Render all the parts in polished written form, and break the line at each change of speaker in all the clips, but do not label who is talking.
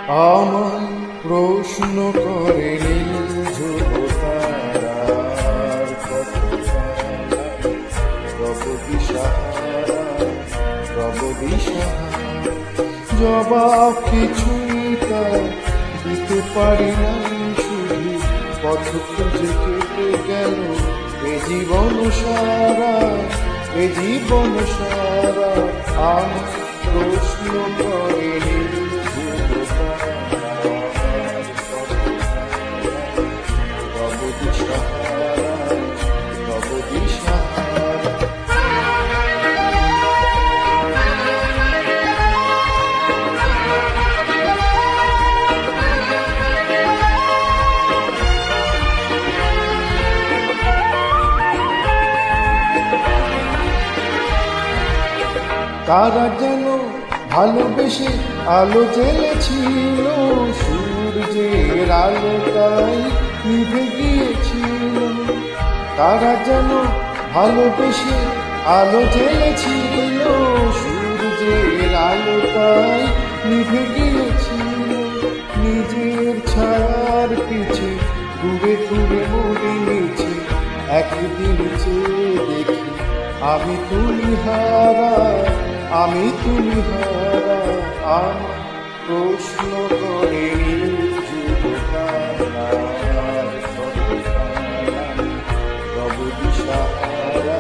আমায় প্রশ্ন করে নীল প্রভু দিশাহারা প্রভু দিশাহারা জবাব কিছুই তার দিতে পারি নাই, শুধু পথ খুঁজে কেটে গেল এ জীবন সারা, এ জীবন সারা। আমার প্রশ্ন করে প্রভু দিশাহারা প্রভু দিশাহারা। কারা যেন ভালোবেসে আলো জ্বেলেছিল, সূর্যের আলোটাই নিভে গিয়েছিল। কারা যেন ভালোবেসে আলো জ্বেলেছিল, সূর্যের আলোটাই নিভে গিয়েছিল। নিজের ছায়ার পিছে ঘুরে ঘুরে মরে নিচে, একদিন চেয়ে দেখি আমি তুমি হারা, আমি তুমি হারা। আমার প্রশ্ন করে প্রভু দিশাহারা প্রভু দিশাহারা।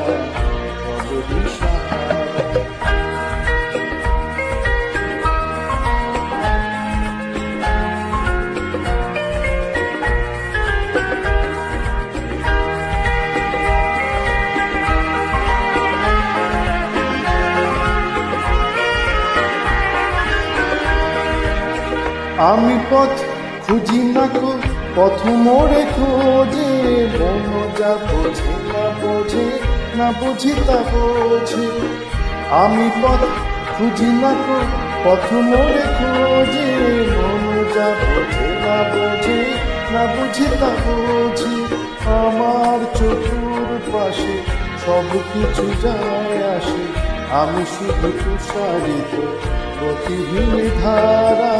আমি পথ খুঁজি না কো, পথ মোড়ে খোঁজে, মন যা বোঝে না বোঝে, না বুঝি তা বোঝে। আমি পথ খুঁজি না কো, পথ মোড়ে খোঁজে, মন যা বোঝে না বোঝে, না বুঝি তা বোঝে। আমার চতুর্পাশে সব কিছু যায় আসে, আমি শুধু তুষারিত গতিহীন ধারা,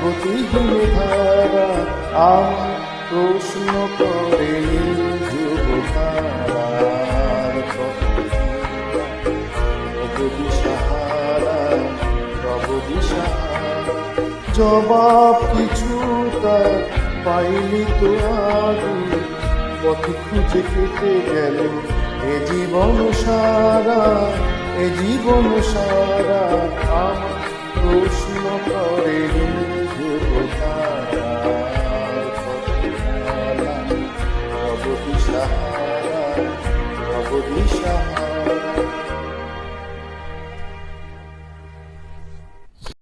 গতিহীন ধারা। আমার প্রশ্ন করে যুবতারার প্রভু দিশাহারা প্রভু দিশাহারা। জবাব কিছু তার পাইনি তো আগে, পথ খুঁজে কেটে গেল এ জীবন সারা, এ জীবন সারা। আমার প্রশ্ন করে প্রভু দিশাহারা প্রভু দিশাহারা।